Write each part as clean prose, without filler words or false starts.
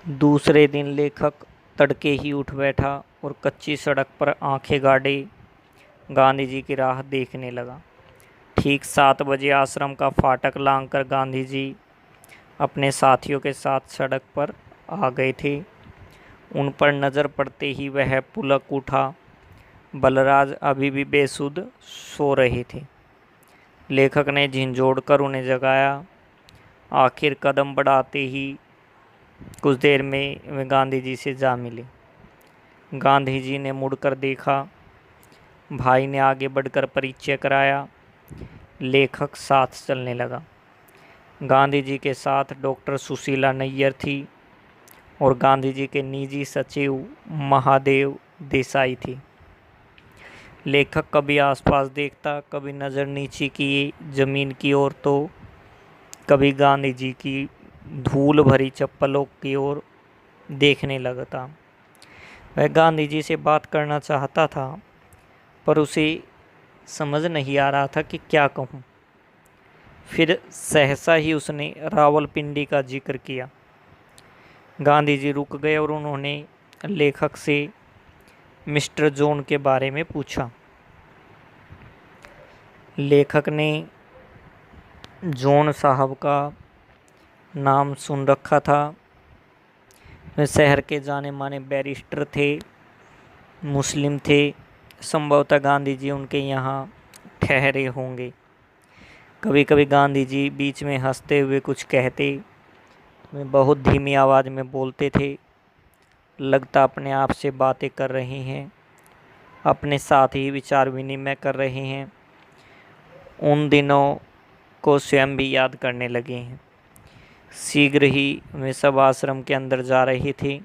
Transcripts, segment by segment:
दूसरे दिन लेखक तड़के ही उठ बैठा और कच्ची सड़क पर आंखें गाड़े गांधी जी की राह देखने लगा। ठीक 7 बजे आश्रम का फाटक लांघकर गांधी जी अपने साथियों के साथ सड़क पर आ गए थे। उन पर नज़र पड़ते ही वह पुलक उठा। बलराज अभी भी बेसुध सो रहे थे। लेखक ने झिंझोड़कर उन्हें जगाया। आखिर कदम बढ़ाते ही कुछ देर में वे गांधी जी से जा मिले। गांधी जी ने मुड़कर देखा। भाई ने आगे बढ़कर परिचय कराया। लेखक साथ चलने लगा। गांधी जी के साथ डॉक्टर सुशीला नैयर थी और गांधी जी के निजी सचिव महादेव देसाई थे। लेखक कभी आसपास देखता, कभी नज़र नीचे की जमीन की ओर तो कभी गांधी जी की धूल भरी चप्पलों की ओर देखने लगता। वह गांधी जी से बात करना चाहता था, पर उसे समझ नहीं आ रहा था कि क्या कहूँ। फिर सहसा ही उसने रावलपिंडी का जिक्र किया। गांधी जी रुक गए और उन्होंने लेखक से मिस्टर जॉन के बारे में पूछा। लेखक ने जॉन साहब का नाम सुन रखा था। वे शहर के जाने माने बैरिस्टर थे, मुस्लिम थे। संभवतः गांधी जी उनके यहाँ ठहरे होंगे। कभी कभी गांधी जी बीच में हंसते हुए कुछ कहते। वे बहुत धीमी आवाज़ में बोलते थे। लगता अपने आप से बातें कर रहे हैं, अपने साथ ही विचार विनिमय कर रहे हैं। उन दिनों को स्वयं भी याद करने लगे हैं। शीघ्र ही वे सब आश्रम के अंदर जा रहे थे।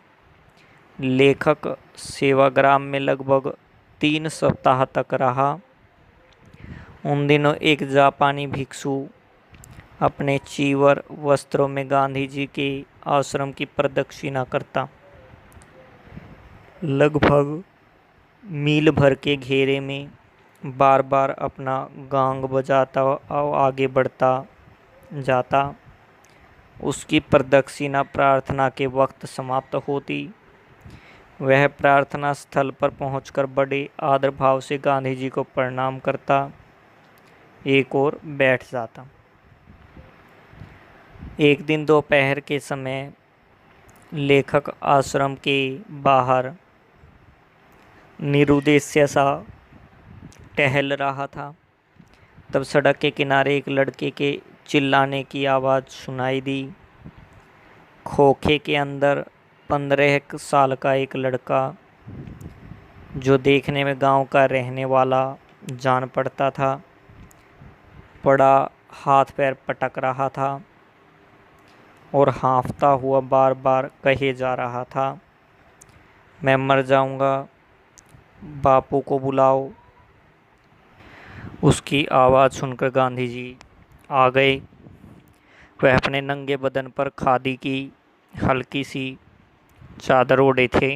लेखक सेवाग्राम में लगभग 3 सप्ताह तक रहा। उन दिनों एक जापानी भिक्षु अपने चीवर वस्त्रों में गांधी जी के आश्रम की प्रदक्षिणा करता। लगभग मील भर के घेरे में बार बार अपना गांग बजाता और आगे बढ़ता जाता। उसकी प्रदक्षिणा प्रार्थना के वक्त समाप्त होती। वह प्रार्थना स्थल पर पहुंचकर बड़े आदर भाव से गांधी जी को प्रणाम करता, एक और बैठ जाता। एक दिन दोपहर के समय लेखक आश्रम के बाहर निरुद्देश्य सा टहल रहा था। तब सड़क के किनारे एक लड़के के चिल्लाने की आवाज़ सुनाई दी। खोखे के अंदर 15 साल का एक लड़का, जो देखने में गांव का रहने वाला जान पड़ता था, पड़ा हाथ पैर पटक रहा था और हाँफता हुआ बार बार कहे जा रहा था, मैं मर जाऊंगा, बापू को बुलाओ। उसकी आवाज़ सुनकर गांधी जी आ गए। वह अपने नंगे बदन पर खादी की हल्की सी चादर ओढ़े थे।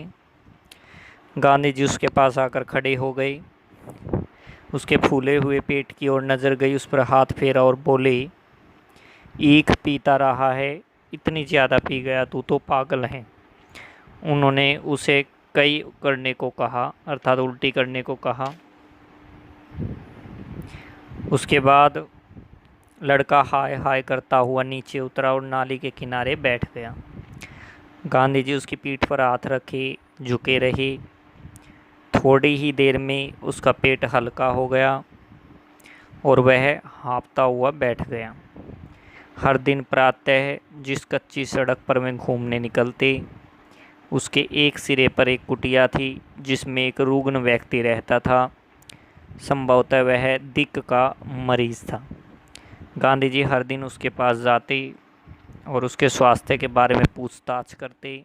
गांधी जी उसके पास आकर खड़े हो गए। उसके फूले हुए पेट की ओर नज़र गई, उस पर हाथ फेरा और बोले, ईख पीता रहा है, इतनी ज़्यादा पी गया, तू तो पागल है। उन्होंने उसे कई करने को कहा, अर्थात उल्टी करने को कहा। उसके बाद लड़का हाय हाय करता हुआ नीचे उतरा और नाली के किनारे बैठ गया। गांधी जी उसकी पीठ पर हाथ रखे झुके रहे। थोड़ी ही देर में उसका पेट हल्का हो गया और वह हाँफता हुआ बैठ गया। हर दिन प्रातः जिस कच्ची सड़क पर वे घूमने निकलते, उसके एक सिरे पर एक कुटिया थी जिसमें एक रुग्ण व्यक्ति रहता था। संभवतः वह दिक्क का मरीज था। गांधी जी हर दिन उसके पास जाते और उसके स्वास्थ्य के बारे में पूछताछ करते।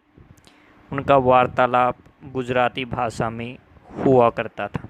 उनका वार्तालाप गुजराती भाषा में हुआ करता था।